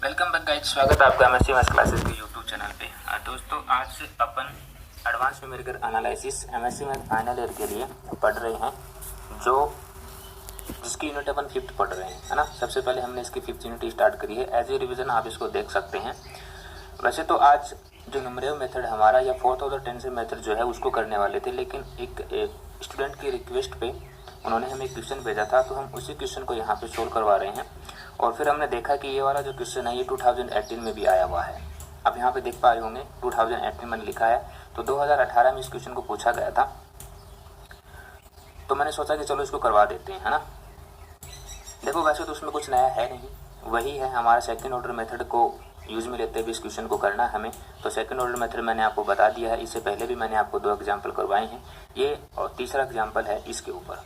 Welcome back guys, स्वागत है आपका एमएससी मैथ्स क्लासेस के यूट्यूब चैनल पे। दोस्तों आज अपन advance numerical analysis MSc math final year के लिए पढ़ रहे हैं, जो जिसकी यूनिट अपन 5th पढ़ रहे हैं, है ना। सबसे पहले हमने इसकी 5th यूनिट स्टार्ट करी है। एज ए रिवीजन आप इसको देख सकते हैं। वैसे तो आज जो न्यूमेरिकल मेथड हमारा या फोर्थ ऑर्डर टेंसेर मेथड जो है उसको करने वाले थे, लेकिन एक स्टूडेंट की रिक्वेस्ट पे उन्होंने हमें क्वेश्चन भेजा था, तो हम उसी क्वेश्चन को यहाँ पे सोल्व करवा रहे हैं। और फिर हमने देखा कि ये वाला जो क्वेश्चन है ये 2018 में भी आया हुआ है। अब यहाँ पे देख पा रहे होंगे 2018 में लिखा है, तो 2018 में इस क्वेश्चन को पूछा गया था। तो मैंने सोचा कि चलो इसको करवा देते हैं, है ना। देखो वैसे तो उसमें कुछ नया है नहीं, वही है हमारा सेकंड ऑर्डर मेथड को यूज में लेते हुए इस क्वेश्चन को करना है हमें। तो सेकंड ऑर्डर मेथड मैंने आपको बता दिया है, इससे पहले भी मैंने आपको 2 एग्जाम्पल करवाए हैं, ये और तीसरा एग्जाम्पल है इसके ऊपर,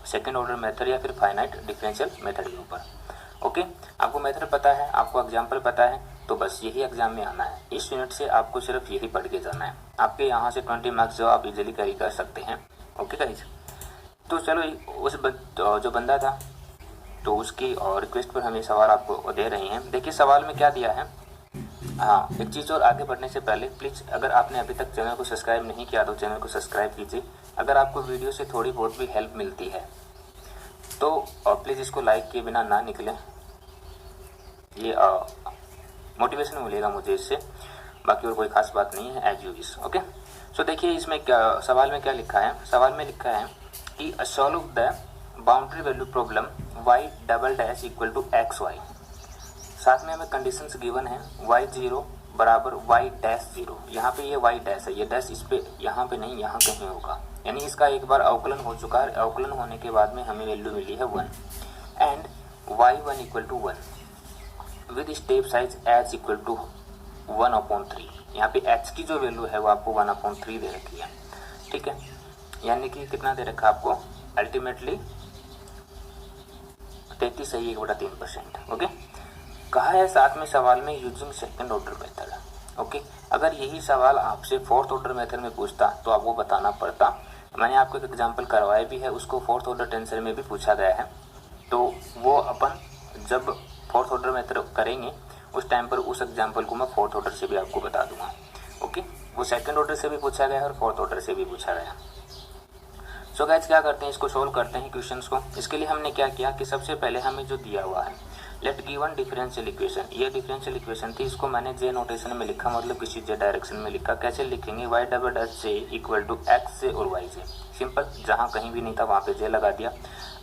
सेकंड ऑर्डर मेथड या फिर फाइनाइट डिफरेंशियल मेथड के ऊपर। ओके, आपको मेथड पता है, आपको एग्जाम्पल पता है, तो बस यही एग्जाम में आना है। इस यूनिट से आपको सिर्फ यही पढ़ के जाना है। आपके यहाँ से 20 मार्क्स जो आप इजीली कैरी कर सकते हैं। ओके गाइस, तो चलो उस जो बंदा था तो उसकी और रिक्वेस्ट पर हम ये सवाल आपको दे रहे हैं। देखिए सवाल में क्या दिया है। हाँ, एक चीज़ और आगे बढ़ने से पहले प्लीज़ अगर आपने अभी तक चैनल को सब्सक्राइब नहीं किया तो चैनल को सब्सक्राइब कीजिए। अगर आपको वीडियो से थोड़ी बहुत भी हेल्प मिलती है तो प्लीज़ इसको लाइक किए बिना ना निकलें, ये मोटिवेशन मिलेगा मुझे इससे, बाकी और कोई खास बात नहीं है, एज यू विश। ओके, सो देखिए इसमें क्या सवाल में क्या लिखा है। सवाल में लिखा है कि solve the boundary value problem y double dash equal to X Y. साथ में हमें कंडीशंस गिवन है y0 बराबर y डैश 0। यहाँ पे ये y डैश है, ये डैश इस पे यहाँ पे नहीं, यहाँ कहीं होगा, यानी इसका एक बार अवकलन हो चुका है। अवकलन होने के बाद में हमें वैल्यू मिली है 1 and y1 equal to 1 with step size h equal to 1/3। यहाँ पे h की जो वैल्यू है वो आपको 1/3 दे रखी है, ठीक है। यानी कि कितना दे रखा है आपको, अल्टीमेटली 33 सही 1/3%। ओके, कहा है साथ में सवाल में using second order method. Okay, अगर यही सवाल आपसे फोर्थ ऑर्डर मेथड में पूछता तो आपको बताना पड़ता। मैंने आपको एक एग्जांपल करवाया भी है, उसको फोर्थ ऑर्डर टेंसर में भी पूछा गया है, तो वो अपन जब फोर्थ ऑर्डर मेथड करेंगे उस टाइम पर उस एग्जाम्पल को मैं फोर्थ ऑर्डर से भी आपको बता दूंगा। ओके, वो सेकंड ऑर्डर से भी पूछा गया है और फोर्थ ऑर्डर से भी पूछा गया। सो गाइस क्या करते हैं, इसको सोल्व करते हैं क्वेश्चंस को। इसके लिए हमने क्या किया कि सबसे पहले हमें जो दिया हुआ है लेट गिवन डिफरेंशियल इक्वेशन, ये डिफरेंशियल इक्वेशन थी, इसको मैंने जे नोटेशन में लिखा, मतलब किसी जे डायरेक्शन में लिखा। कैसे लिखेंगे, Y double dash J equal to X J और वाई जे। सिंपल, जहाँ कहीं भी नहीं था वहाँ पे जे लगा दिया।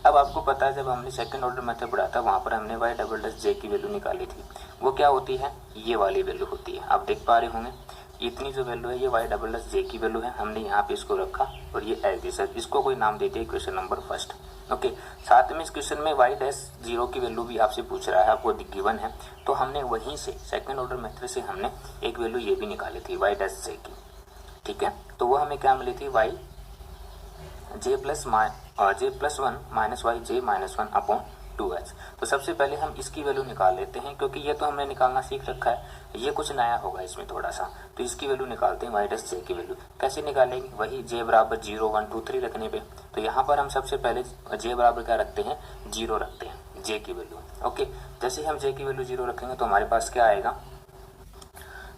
अब आपको पता है जब हमने सेकंड ऑर्डर मेथड पढ़ा था वहाँ पर हमने वाई डबल डैश जे की वैल्यू निकाली थी, वो क्या होती है, ये वाली वैल्यू होती है। आप देख पा रहे होंगे इतनी जो वैल्यू है ये वाई डबल डैश जे की वैल्यू है, हमने यहाँ पे इसको रखा और ये एज इट इज, इसको कोई नाम देते हैं क्वेश्चन नंबर फर्स्ट। ओके, साथ में इस क्वेश्चन में वाई डैश 0 की वैल्यू भी आपसे पूछ रहा है, आपको गिवन है, तो हमने वहीं से सेकंड ऑर्डर मेथड से हमने एक वैल्यू ये भी निकाली थी वाई डैश जे की, ठीक है। तो वो हमें क्या मिली थी, वाई जे प्लस 1 माइनस वाई जे माइनस 1/2h। तो सबसे पहले हम इसकी वैल्यू निकाल लेते हैं, क्योंकि ये तो हमने निकालना सीख रखा है, ये कुछ नया होगा इसमें थोड़ा सा। तो इसकी वैल्यू निकालते हैं, वाई डैश जे की वैल्यू कैसे निकालेंगे, वही जे बराबर 0 1 2 3 रखने पे। तो यहाँ पर हम सबसे पहले जे बराबर क्या रखते हैं, 0 रखते हैं जे की वैल्यू। ओके, जैसे हम जे की वैल्यू 0 रखेंगे तो हमारे पास क्या आएगा,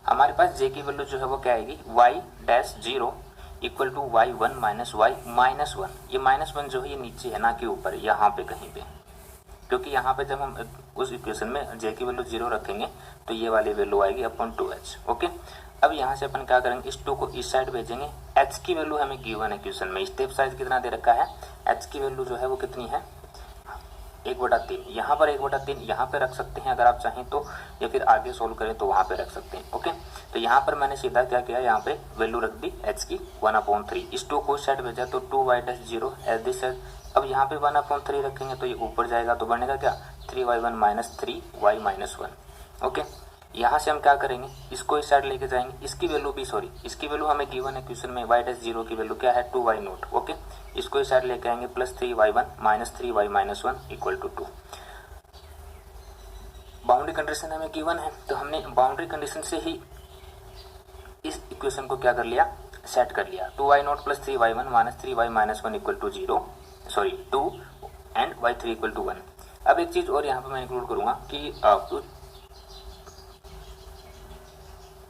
हमारे पास जे की वैल्यू जो है वो क्या आएगी, Y dash 0 equal to y1 minus Y minus 1। ये -1 जो है ये नीचे है, ना कि ऊपर, यहाँ पे कहीं पे, क्योंकि यहाँ पे जब हम उस इक्वेशन में जे की वैल्यू 0 रखेंगे तो ये वाली वैल्यू आएगी अपॉन 2h। ओके, अब यहाँ से अपन क्या करेंगे, इस 2 को इस साइड भेजेंगे। h की वैल्यू हमें गिवन है क्वेश्चन में, स्टेप साइज कितना दे रखा है, h की वैल्यू जो है वो कितनी है, 1/3। यहाँ पर 1/3 यहाँ पे रख सकते हैं अगर आप चाहें तो, या फिर आगे सोल्व करें तो वहाँ पे रख सकते हैं। ओके, तो यहाँ पर मैंने सीधा क्या किया, यहाँ पे वैल्यू रख दी h की 1/3। इस 2 को इस साइड भेजा तो 2y dash 0 as this side. अब यहाँ पे 1/3 रखेंगे तो ये ऊपर जाएगा, तो बनेगा क्या, 3y1 minus 3y minus 1। Okay, यहाँ से हम क्या करेंगे, इसको इस साइड लेके जाएंगे, इसकी वैल्यू भी इसकी वैल्यू हमें गिवन है क्वेश्चन में, y डैश 0 की वैल्यू क्या है, 2y0। ओके, इसको इस साइड लेके आएंगे, plus 3y1 minus 3y minus 1 equal to 2। Boundary condition हमें गिवन है, तो हमने बाउंड्री कंडीशन से ही इस इक्वेशन को क्या कर लिया, सेट कर लिया। 2y0 plus 3y1 minus 3y minus 1 equal to 0, sorry 2 and y3 equal to 1। अब एक चीज़ और यहाँ पे मैं इंक्लूड करूँगा कि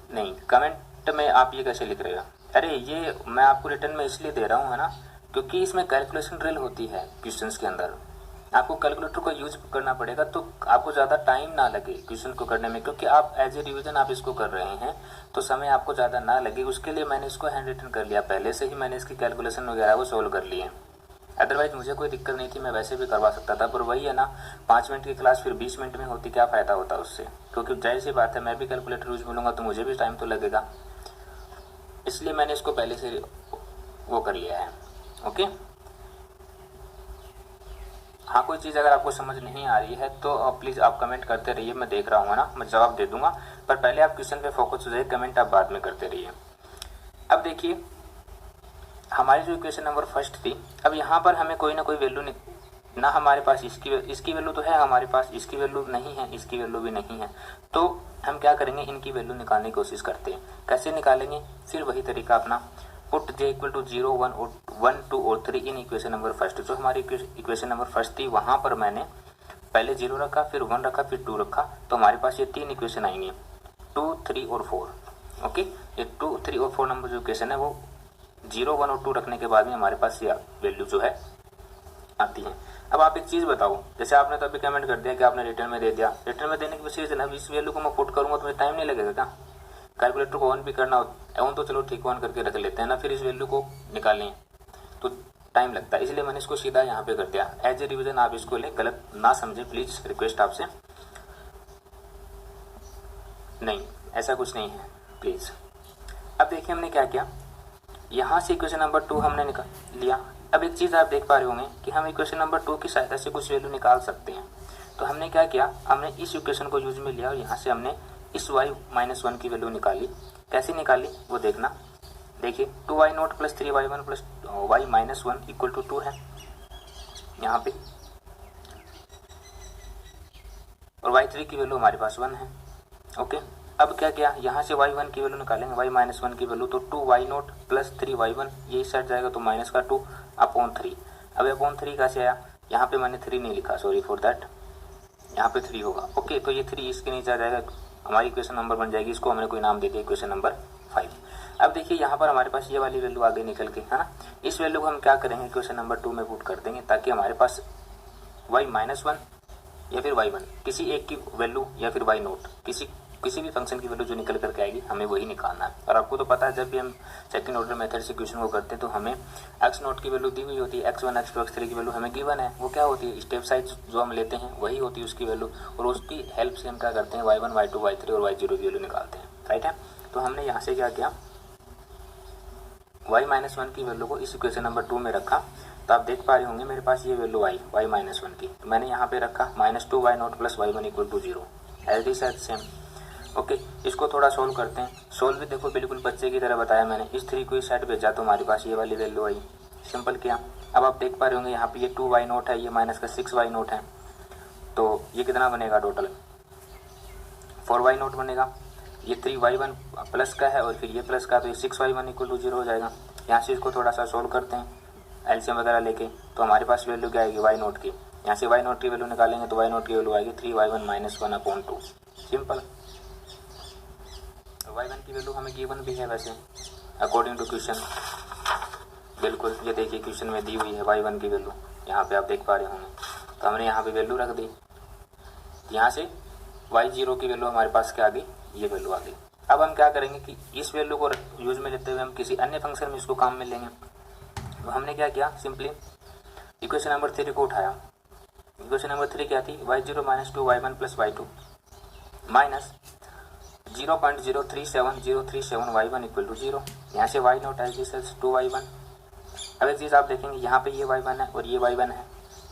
नहीं, कमेंट में आप ये कैसे लिख रहे हो? अरे ये मैं आपको रिटर्न में इसलिए दे रहा हूँ है ना, क्योंकि इसमें कैलकुलेशन ड्रिल होती है क्वेश्चंस के अंदर। आपको कैलकुलेटर का यूज करना पड़ेगा तो आपको ज़्यादा टाइम ना लगे क्वेश्चन को करने में, क्योंकि आप एज ए रिवीजन आप इसको कर रहे हैं तो समय आपको ज़्यादा ना लगे, उसके लिए मैंने इसको हैंड रिटन कर लिया, पहले से ही मैंने इसकी कैलकुलेशन वगैरह वो सोल्व कर लिए। अदरवाइज मुझे कोई दिक्कत नहीं थी, मैं वैसे भी करवा सकता था, पर वही है ना 5 मिनट की क्लास फिर 20 मिनट में होती, क्या फ़ायदा होता उससे, क्योंकि जाहिर सी बात है मैं भी कैलकुलेटर यूज मिलूंगा तो मुझे भी टाइम तो लगेगा, इसलिए मैंने इसको पहले से वो कर लिया है। ओके, हाँ कोई चीज़ अगर आपको समझ नहीं आ रही है तो प्लीज़ आप कमेंट करते रहिए, मैं देख रहा हूँ ना, मैं जवाब दे दूंगा, पर पहले आप क्वेश्चन पे फोकस हो जाइए, कमेंट आप बाद में करते रहिए। अब देखिए हमारी जो इक्वेशन नंबर फर्स्ट थी, अब यहाँ पर हमें कोई ना कोई वैल्यू ना हमारे पास इसकी वैल्यू तो है हमारे पास, इसकी वैल्यू नहीं है, इसकी वैल्यू भी नहीं है, तो हम क्या करेंगे, इनकी वैल्यू निकालने की कोशिश करते हैं। कैसे निकालेंगे, फिर वही तरीका अपना, पुट j इक्वल टू 0 1 2 और 3 इन इक्वेशन नंबर फर्स्ट। जो हमारी इक्वेशन नंबर फर्स्ट थी वहाँ पर मैंने पहले 0 रखा, फिर 1 रखा, फिर 2 रखा, तो हमारे पास ये 3 इक्वेशन आएंगे, 2 3 और 4। ओके, ये 2 3 और 4 नंबर जो इक्वेशन है वो 0 1 और 2 रखने के बाद में हमारे पास ये वैल्यू जो है आती है। अब आप एक चीज़ बताओ, जैसे आपने तो अभी कमेंट कर दिया कि आपने रिटर्न में दे दिया, रिटर्न में देने की वजह से ना इस वैल्यू को मैं पुट करूँगा तो मुझे टाइम नहीं लगेगा क्या? कैलकुलेटर को ऑन भी करना ऑन तो चलो ठीक, ऑन करके रख लेते हैं ना, फिर इस वैल्यू को निकालें तो टाइम लगता है, इसलिए मैंने इसको सीधा यहाँ पे कर दिया। एज ए रिविजन आप इसको ले, गलत ना समझे प्लीज, रिक्वेस्ट आपसे, नहीं ऐसा कुछ नहीं है प्लीज। अब देखिए हमने क्या किया, यहाँ से इक्वेशन नंबर 2 हमने निकाल लिया। अब एक चीज़ आप देख पा रहे होंगे कि हम इक्वेशन नंबर 2 की सहायता से कुछ वैल्यू निकाल सकते हैं, तो हमने क्या किया, हमने इस इक्वेशन को यूज में लिया और यहाँ से हमने इस y माइनस 1 की वैल्यू निकाली। कैसे निकाली वो देखना, देखिए 2y naught plus 3y1 plus y minus 1 equal to 2 है यहाँ पे, और y3 की वैल्यू हमारे पास 1 है। ओके, अब क्या किया, यहाँ से y1 की वैल्यू निकालेंगे, y माइनस 1 की वैल्यू, तो 2y नोट प्लस 3y1, ये इस साइड जाएगा तो माइनस का 2 अपॉन 3। अब अपॉन 3 कैसे आया, यहाँ पे मैंने 3 नहीं लिखा, सॉरी फॉर दैट, यहाँ पे 3 होगा। ओके, तो ये 3 इसके नीचे आ जाएगा, हमारी इक्वेशन नंबर बन जाएगी, इसको हमने कोई नाम दे दिया इक्वेशन नंबर 5। अब देखिए यहाँ पर हमारे पास ये वाली वैल्यू आगे निकल के है ना, इस वैल्यू को हम क्या करेंगे, इक्वेशन नंबर 2 में पुट कर देंगे, ताकि हमारे पास y माइनस 1 या फिर y1 किसी एक की वैल्यू या फिर y नोट किसी भी फंक्शन की वैल्यू जो निकल करके आएगी हमें वही निकालना है। और आपको तो पता है जब भी हम सेकंड ऑर्डर मेथड से क्वेश्चन को करते हैं तो हमें x नोट की वैल्यू दी हुई होती है, x1 x2 x3 की वैल्यू हमें गिवन है, वो क्या होती है, स्टेप साइज जो हम लेते हैं वही होती है उसकी वैल्यू, और उसकी हेल्प से हम क्या करते हैं y1 y2 y3 और y0 की वैल्यू निकालते हैं, राइट है। तो हमने यहाँ से क्या किया, y माइनस 1 की वैल्यू को इस इक्वेशन नंबर 2 में रखा, तो आप देख पा रहे होंगे मेरे पास ये वैल्यू आई y माइनस 1 की, तो मैंने यहाँ पे रखा minus 2y naught plus y1 equal to 0, as it is same. Okay, इसको थोड़ा सोल्व करते हैं, सोल्व भी देखो बिल्कुल बच्चे की तरह बताया मैंने, इस 3 को इस साइड भेजा तो हमारे पास ये वाली वैल्यू आई, सिंपल किया। अब आप देख पा रहे होंगे यहाँ पे ये 2y नोट है, ये माइनस का 6y नोट है, तो ये कितना बनेगा, टोटल 4y नोट बनेगा, ये 3y1 प्लस का है और फिर ये प्लस का, तो ये 6y1 इक्वल टू 0 हो जाएगा। यहाँ से इसको थोड़ा सा सोल्व करते हैं एलसीएम वगैरह लेके, तो हमारे पास वैल्यू क्या आएगी, y नोट की, यहाँ से y नोट की वैल्यू निकालेंगे तो y नोट की वैल्यू आएगी 3y1 minus 1 upon 2, simple. y1 की वैल्यू हमें गिवन भी है वैसे अकॉर्डिंग टू क्वेश्चन, बिल्कुल ये देखिए क्वेश्चन में दी हुई है y1 की वैल्यू, यहाँ पे आप देख पा रहे होंगे, तो हमने यहाँ पे वैल्यू रख दी, यहाँ से y0 की वैल्यू हमारे पास क्या आ गई, ये वैल्यू आ गई। अब हम क्या करेंगे कि इस वैल्यू को यूज में लेते हुए हम किसी अन्य फंक्शन में इसको काम में लेंगे, तो हमने क्या किया, सिंपली इक्वेशन नंबर 3 को उठाया, इक्वेशन नंबर 3 क्या थी, y0 minus 2y1 plus y2 minus 0.037037 y1 equal to 0, यहाँ से y naught as it is 2y1। अब एक चीज़ आप देखेंगे यहाँ पे ये y1 है और ये y1 है,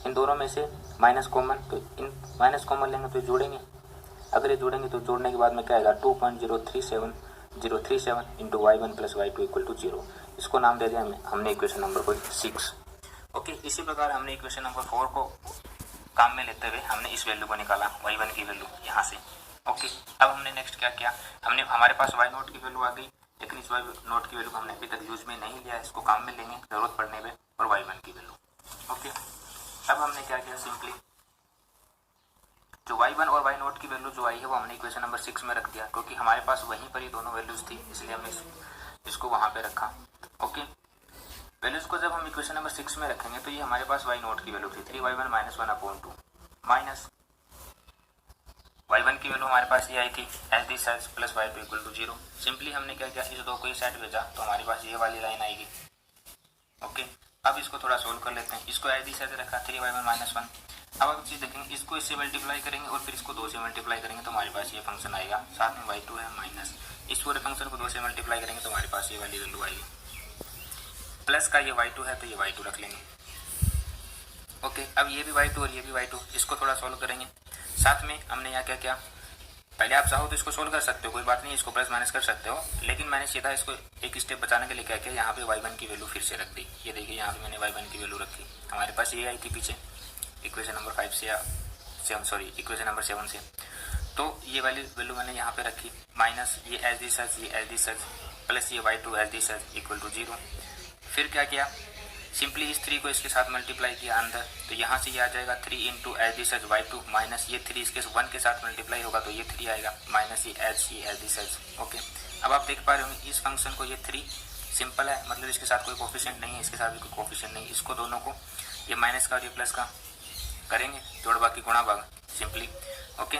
इन दोनों में से माइनस कॉमन, तो इन माइनस कॉमन लेंगे तो जोड़ेंगे, अगर ये जोड़ेंगे तो जोड़ने के बाद में क्या आएगा 2.037037 into y1 plus y2 equal to 0, इसको नाम दे दिया हमने इक्वेशन नंबर को 6। ओके, इसी प्रकार हमने इक्वेशन नंबर 4 को काम में लेते हुए हमने इस वैल्यू को निकाला, y1 की वैल्यू यहाँ से। ओके, अब हमने नेक्स्ट क्या किया, हमने हमारे पास y नोट की वैल्यू आ गई, लेकिन इस y नोट की वैल्यू को हमने अभी तक यूज में नहीं लिया, इसको काम में लेंगे जरूरत पड़ने पे, और y1 की वैल्यू। ओके, अब हमने क्या किया, सिंपली जो y1 और y0 की वैल्यू जो आई है वो हमने इक्वेशन नंबर 6 में रख दिया, क्योंकि हमारे पास वहीं पर ही दोनों वैल्यूज थी, इसलिए हमने इसको वहाँ पे रखा। ओके, वैल्यूज को जब हम इक्वेशन नंबर 6 में रखेंगे तो ये हमारे पास y0 की वैल्यू थी 3y1 माइनस 1/2 माइनस y1 की वैल्यू हमारे पास ये आई थी as this as plus y2 equal to 0। Simply हमने क्या किया, इस दो को इस साइड भेजा तो हमारे पास ये वाली लाइन आएगी। ओके, अब इसको थोड़ा सोल्व कर लेते हैं। इसको एज दिस एज रखा 3y1 माइनस 1। अब आप चीज़ देखेंगे, इसको इससे मल्टीप्लाई करेंगे और फिर इसको 2 से मल्टीप्लाई करेंगे तो हमारे पास ये फंक्शन आएगा। साथ में y2 है माइनस, इस पूरे फंक्शन को 2 से मल्टीप्लाई करेंगे तो हमारे पास ये वाली वैल्यू आएगी। प्लस का ये y2 है तो ये y2 रख लेंगे। ओके, अब ये भी y2 और ये भी y2, इसको थोड़ा सोल्व करेंगे। साथ में हमने यहाँ क्या किया, पहले आप चाहो तो इसको सोल्व कर सकते हो, कोई बात नहीं, इसको प्लस माइनस कर सकते हो, लेकिन मैंने सीधा इसको एक स्टेप बचाने के लिए क्या किया, यहाँ पे y1 की वैल्यू फिर से रख दी। ये देखिए यहाँ पे मैंने y1 की वैल्यू रखी, हमारे पास ये आई थी पीछे इक्वेशन नंबर 5 से या इक्वेशन नंबर 7 से, तो ये वाली वैल्यू मैंने यहाँ पे रखी माइनस ये एज दिस एज, ये एज दिस एज, प्लस ये y2 as this as equal to 0। फिर क्या किया, सिंपली इस 3 को इसके साथ मल्टीप्लाई किया अंदर, तो यहाँ से ये आ जाएगा 3 into as this as y2 minus ये 3 इसके 1 के साथ मल्टीप्लाई होगा तो ये 3 आएगा माइनस ये एज दिस एज। ओके, अब आप देख पा रहे होंगे इस फंक्शन को, ये 3 सिंपल है, मतलब इसके साथ कोई कोफिशिएंट नहीं है, इसके साथ भी कोई कोफिशिएंट नहीं, इसको दोनों को ये माइनस का और ये प्लस का करेंगे, जोड़ बाकी गुणा भाग सिंपली। ओके,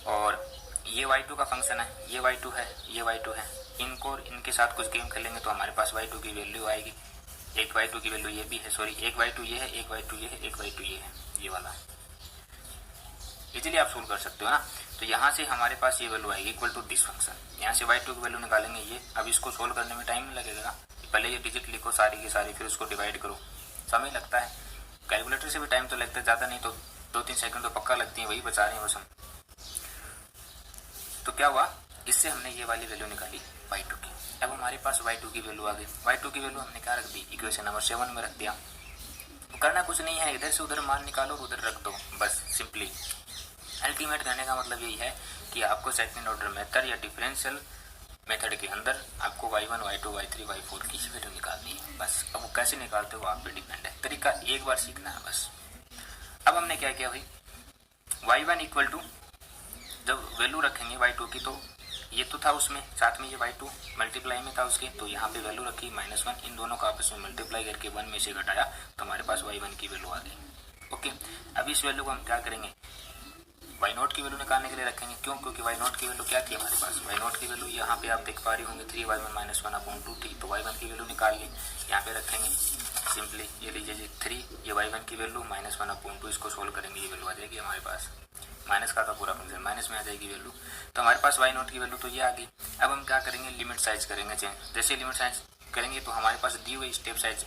और ये y2 का फंक्शन है, ये y2 है, ये y2 है, इनको और इनके साथ कुछ गेम खेलेंगे तो हमारे पास y2 की वैल्यू आएगी। एक y2 की वैल्यू ये भी है, सॉरी एक y2 ये है, एक y2 ये है, एक y2 ये है, ये वाला इजीली आप सोल्व कर सकते हो ना। तो यहाँ से हमारे पास ये वैल्यू आएगी इक्वल टू दिस फंक्शन, यहाँ से y2 की वैल्यू निकालेंगे ये। अब इसको सोल्व करने में टाइम नहीं लगेगा, पहले ये डिजिट लिखो सारी की सारी, फिर उसको डिवाइड करो, समय लगता है, कैलकुलेटर से भी टाइम तो लगता है, ज़्यादा नहीं तो 2-3 सेकंड तो पक्का लगती है, वही बचा रहे हैं बस हम। तो क्या हुआ, इससे हमने ये वाली वैल्यू निकाली y2 की। अब हमारे पास y2 की वैल्यू आ गई, y2 की वैल्यू हमने क्या रख दी, इक्वेशन नंबर 7 में रख दिया। तो करना कुछ नहीं है, इधर से उधर मान निकालो और उधर रख दो, बस सिंपली। अल्टीमेट करने का मतलब यही है कि आपको सेकंड ऑर्डर मेथड या डिफरेंशियल मेथड के अंदर आपको y1, y2, y3, y4 की वैल्यू निकालनी है बस। अब वो कैसे निकालते हो आप पे डिपेंड है, तरीका एक बार सीखना है बस। अब हमने क्या किया भाई, y1 इक्वल टू जब वैल्यू रखेंगे y2 की, तो ये तो था उसमें, साथ में ये y2 मल्टीप्लाई में था उसके, तो यहाँ पे वैल्यू रखी -1, इन दोनों का आपस में मल्टीप्लाई करके 1 में से घटाया तो हमारे पास y1 की वैल्यू आ गई। ओके, अब इस वैल्यू को हम क्या करेंगे, y0 की वैल्यू निकालने के लिए रखेंगे। क्यों, क्योंकि y0 की वैल्यू क्या थी हमारे पास, y0 की वैल्यू यहाँ पे आप देख पा रहे होंगे 3y1 माइनस 1/2 थी, तो y1 की वैल्यू निकाल ली, यहाँ पे रखेंगे सिंपली। ये लीजिए जी 3, ये y1 की वैल्यू -1/2, इसको सोल्व करेंगे, ये वैल्यू आ जाएगी हमारे पास, माइनस का पूरा फंक्शन माइनस में आ जाएगी वैल्यू, तो हमारे पास y0 की वैल्यू तो ये आ गई। अब हम क्या करेंगे, लिमिट साइज करेंगे चेंज। जैसे लिमिट साइज करेंगे तो हमारे पास दी हुई स्टेप साइज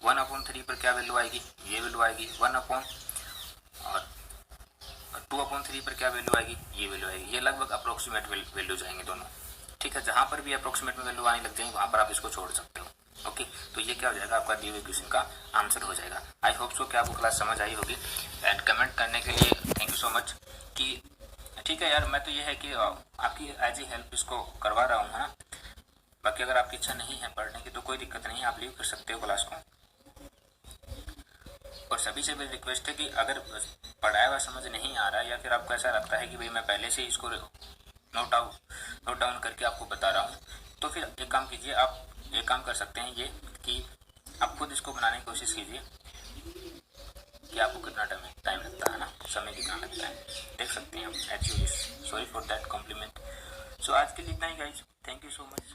1/3 पर क्या वैल्यू आएगी, ये वैल्यू आएगी 2/3 पर क्या वैल्यू आएगी, ये वैल्यू आएगी। ये लगभग अप्रोक्सीमेट वैल्यू जाएंगे दोनों, ठीक है। जहाँ पर भी अप्रोक्सीमेट में वैल्यू आने लग जाएंगे वहाँ पर आप इसको छोड़ सकते हो। ओके, तो ये क्या हो जाएगा, आपका दिए हुए क्वेश्चन का आंसर हो जाएगा। आई होप सो कि आपको क्लास समझ आई होगी, एंड कमेंट करने के लिए थैंक यू सो मच कि ठीक है यार, मैं तो ये है कि आपकी एज ए हेल्प इसको करवा रहा हूँ, है ना। बाकी अगर आपकी इच्छा नहीं है पढ़ने की तो कोई दिक्कत नहीं है, आप लीव कर सकते हो क्लास को। और सभी से भी रिक्वेस्ट है कि अगर पढ़ाया हुआ समझ नहीं आ रहा है या फिर आपको ऐसा लगता है कि भाई मैं पहले से इसको नोट डाउन करके आपको बता रहा हूँ, तो फिर एक काम कीजिए, आप एक काम कर सकते हैं ये कि आप खुद इसको बनाने की कोशिश कीजिए कि आपको कितना टाइम लगता है ना, समय कितना लगता है, देख सकते हैं आप H U. Sorry for that compliment. So आज के लिए इतना ही guys, thank you so much.